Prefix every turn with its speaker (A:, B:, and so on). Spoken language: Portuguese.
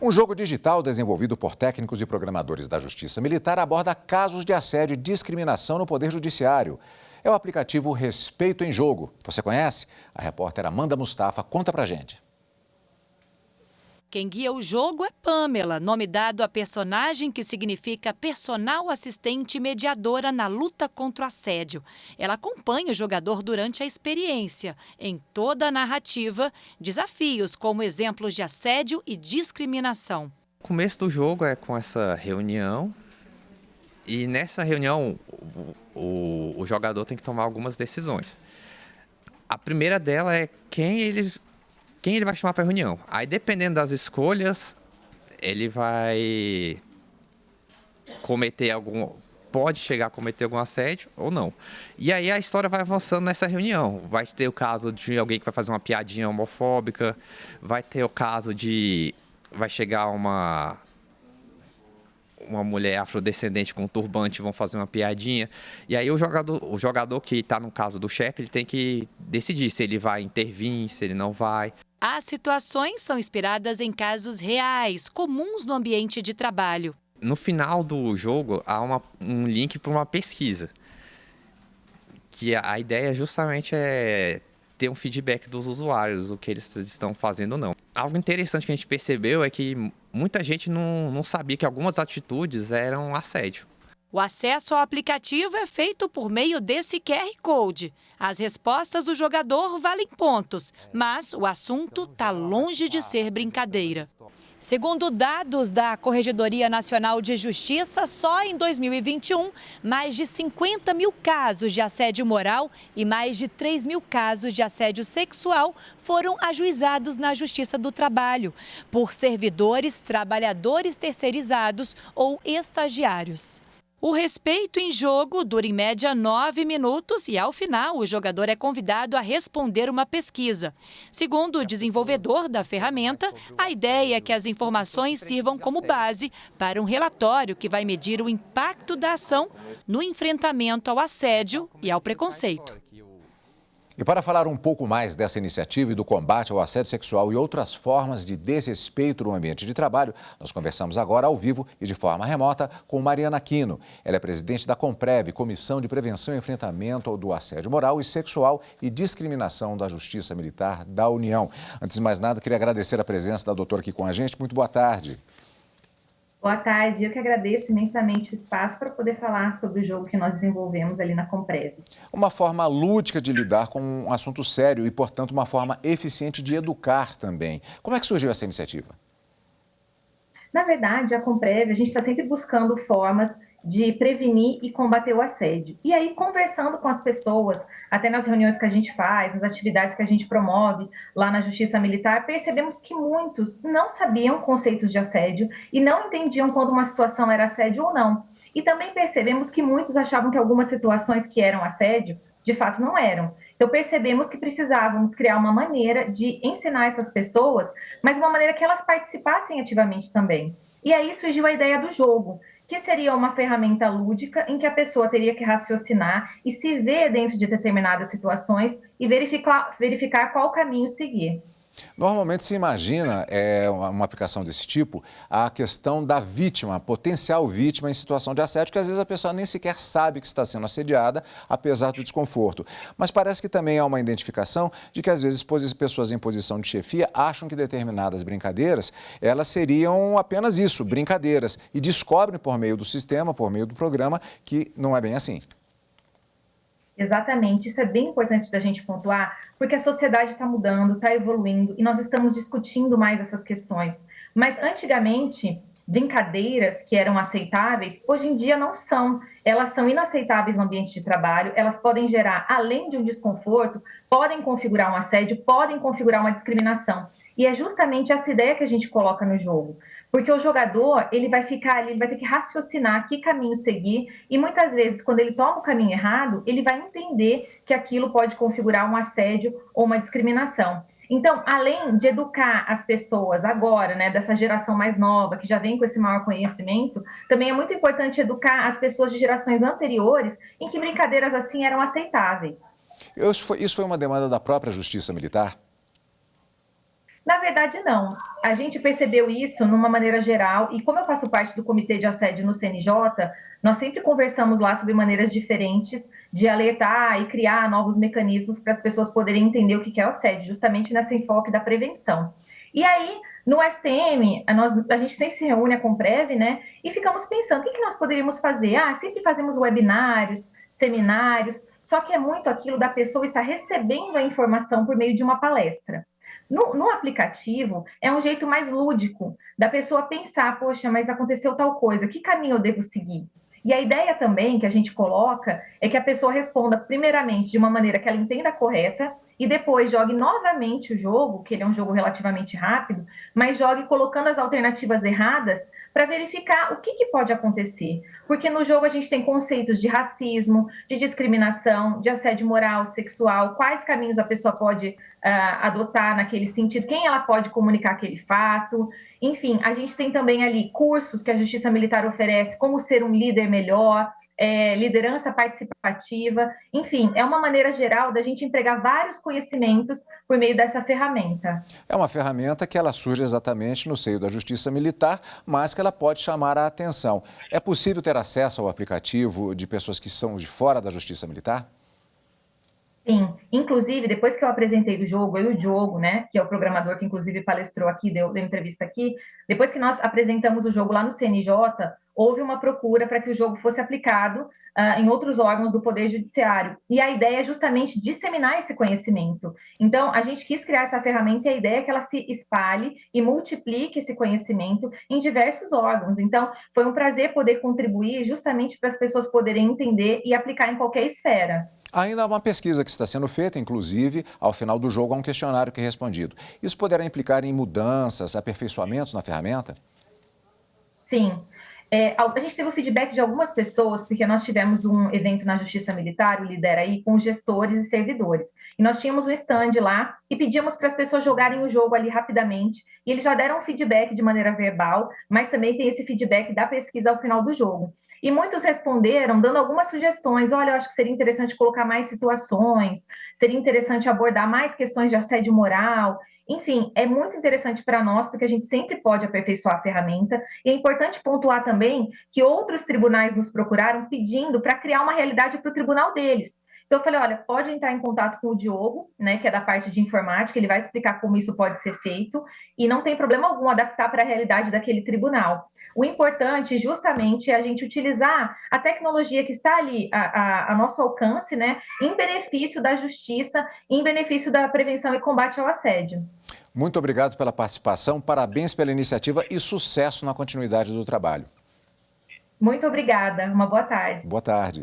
A: Um jogo digital desenvolvido por técnicos e programadores da Justiça Militar aborda casos de assédio e discriminação no Poder Judiciário. É o aplicativo Respeito em Jogo. Você conhece? A repórter Amanda Mustafa conta pra gente.
B: Quem guia o jogo é Pamela, nome dado à personagem que significa personal assistente mediadora na luta contra o assédio. Ela acompanha o jogador durante a experiência. Em toda a narrativa, desafios como exemplos de assédio e discriminação.
C: O começo do jogo é com essa reunião e nessa reunião o jogador tem que tomar algumas decisões. A primeira dela é quem ele vai chamar para a reunião. Aí, dependendo das escolhas, ele vai pode chegar a cometer algum assédio ou não. E aí a história vai avançando nessa reunião. Vai ter o caso de alguém que vai fazer uma piadinha homofóbica, vai ter o caso de vai chegar uma mulher afrodescendente com um turbante e vão fazer uma piadinha. E aí o jogador que está no caso do chefe, ele tem que decidir se ele vai intervir, se ele não vai.
B: As situações são inspiradas em casos reais, comuns no ambiente de trabalho.
C: No final do jogo, há um link para uma pesquisa. Que a ideia justamente é ter um feedback dos usuários, o que eles estão fazendo ou não. Algo interessante que a gente percebeu é que muita gente não sabia que algumas atitudes eram assédio.
B: O acesso ao aplicativo é feito por meio desse QR Code. As respostas do jogador valem pontos, mas o assunto está longe de ser brincadeira. Segundo dados da Corregedoria Nacional de Justiça, só em 2021, mais de 50 mil casos de assédio moral e mais de 3 mil casos de assédio sexual foram ajuizados na Justiça do Trabalho, por servidores, trabalhadores terceirizados ou estagiários. O Respeito em Jogo dura em média 9 minutos e, ao final, o jogador é convidado a responder uma pesquisa. Segundo o desenvolvedor da ferramenta, a ideia é que as informações sirvam como base para um relatório que vai medir o impacto da ação no enfrentamento ao assédio e ao preconceito.
A: E para falar um pouco mais dessa iniciativa e do combate ao assédio sexual e outras formas de desrespeito no ambiente de trabalho, nós conversamos agora ao vivo e de forma remota com Mariana Aquino. Ela é presidente da Comprev, Comissão de Prevenção e Enfrentamento do Assédio Moral e Sexual e Discriminação da Justiça Militar da União. Antes de mais nada, queria agradecer a presença da doutora aqui com a gente. Muito boa tarde.
D: Boa tarde, eu que agradeço imensamente o espaço para poder falar sobre o jogo que nós desenvolvemos ali na Comprev.
A: Uma forma lúdica de lidar com um assunto sério e, portanto, uma forma eficiente de educar também. Como é que surgiu essa iniciativa?
D: Na verdade, a Comprev, a gente está sempre buscando formas de prevenir e combater o assédio. E aí, conversando com as pessoas, até nas reuniões que a gente faz, nas atividades que a gente promove lá na Justiça Militar, percebemos que muitos não sabiam conceitos de assédio e não entendiam quando uma situação era assédio ou não. E também percebemos que muitos achavam que algumas situações que eram assédio, de fato, não eram. Então, percebemos que precisávamos criar uma maneira de ensinar essas pessoas, mas uma maneira que elas participassem ativamente também. E aí surgiu a ideia do jogo, que seria uma ferramenta lúdica em que a pessoa teria que raciocinar e se ver dentro de determinadas situações e verificar qual caminho seguir.
A: Normalmente se imagina, uma aplicação desse tipo, a questão da vítima, a potencial vítima em situação de assédio, que às vezes a pessoa nem sequer sabe que está sendo assediada, apesar do desconforto. Mas parece que também há uma identificação de que às vezes pessoas em posição de chefia acham que determinadas brincadeiras, elas seriam apenas isso, brincadeiras, e descobrem por meio do sistema, por meio do programa, que não é bem assim.
D: Exatamente, isso é bem importante da gente pontuar, porque a sociedade está mudando, está evoluindo e nós estamos discutindo mais essas questões. Mas antigamente, brincadeiras que eram aceitáveis, hoje em dia não são. Elas são inaceitáveis no ambiente de trabalho, elas podem gerar, além de um desconforto, podem configurar um assédio, podem configurar uma discriminação. E é justamente essa ideia que a gente coloca no jogo. Porque o jogador, ele vai ficar ali, ele vai ter que raciocinar que caminho seguir e muitas vezes, quando ele toma o caminho errado, ele vai entender que aquilo pode configurar um assédio ou uma discriminação. Então, além de educar as pessoas agora, né, dessa geração mais nova, que já vem com esse maior conhecimento, também é muito importante educar as pessoas de gerações anteriores em que brincadeiras assim eram aceitáveis.
A: Isso foi uma demanda da própria Justiça Militar?
D: Na verdade, não. A gente percebeu isso numa maneira geral, e como eu faço parte do Comitê de Assédio no CNJ, nós sempre conversamos lá sobre maneiras diferentes de alertar e criar novos mecanismos para as pessoas poderem entender o que é o assédio, justamente nesse enfoque da prevenção. E aí, no STM, a gente sempre se reúne, a Comprev, né, e ficamos pensando, o que nós poderíamos fazer? Sempre fazemos webinários, seminários, só que é muito aquilo da pessoa estar recebendo a informação por meio de uma palestra. No aplicativo, é um jeito mais lúdico da pessoa pensar, poxa, mas aconteceu tal coisa, que caminho eu devo seguir? E a ideia também que a gente coloca é que a pessoa responda primeiramente de uma maneira que ela entenda correta e depois jogue novamente o jogo, que ele é um jogo relativamente rápido, mas jogue colocando as alternativas erradas para verificar o que pode acontecer. Porque no jogo a gente tem conceitos de racismo, de discriminação, de assédio moral, sexual, quais caminhos a pessoa pode adotar naquele sentido, quem ela pode comunicar aquele fato. Enfim, a gente tem também ali cursos que a Justiça Militar oferece, como ser um líder melhor, liderança participativa, enfim, é uma maneira geral da gente empregar vários conhecimentos por meio dessa ferramenta.
A: É uma ferramenta que ela surge exatamente no seio da Justiça Militar, mas que ela pode chamar a atenção. É possível ter acesso ao aplicativo de pessoas que são de fora da Justiça Militar?
D: Sim, inclusive, depois que eu apresentei o jogo, eu e o Diogo, né, que é o programador que inclusive palestrou aqui, deu entrevista aqui, depois que nós apresentamos o jogo lá no CNJ, houve uma procura para que o jogo fosse aplicado em outros órgãos do Poder Judiciário. E a ideia é justamente disseminar esse conhecimento. Então, a gente quis criar essa ferramenta e a ideia é que ela se espalhe e multiplique esse conhecimento em diversos órgãos. Então, foi um prazer poder contribuir justamente para as pessoas poderem entender e aplicar em qualquer esfera.
A: Ainda há uma pesquisa que está sendo feita, inclusive, ao final do jogo há um questionário que é respondido. Isso poderá implicar em mudanças, aperfeiçoamentos na ferramenta?
D: Sim. A gente teve o feedback de algumas pessoas, porque nós tivemos um evento na Justiça Militar, o Lidera aí, com gestores e servidores. E nós tínhamos um stand lá e pedíamos para as pessoas jogarem o jogo ali rapidamente. E eles já deram um feedback de maneira verbal, mas também tem esse feedback da pesquisa ao final do jogo. E muitos responderam dando algumas sugestões. Olha, eu acho que seria interessante colocar mais situações, seria interessante abordar mais questões de assédio moral. Enfim, é muito interessante para nós, porque a gente sempre pode aperfeiçoar a ferramenta. E é importante pontuar também que outros tribunais nos procuraram pedindo para criar uma realidade para o tribunal deles. Então, eu falei, olha, pode entrar em contato com o Diogo, né, que é da parte de informática, ele vai explicar como isso pode ser feito, e não tem problema algum adaptar para a realidade daquele tribunal. O importante, justamente, é a gente utilizar a tecnologia que está ali a nosso alcance, né, em benefício da justiça, em benefício da prevenção e combate ao assédio.
A: Muito obrigado pela participação, parabéns pela iniciativa e sucesso na continuidade do trabalho.
D: Muito obrigada, uma boa tarde.
A: Boa tarde.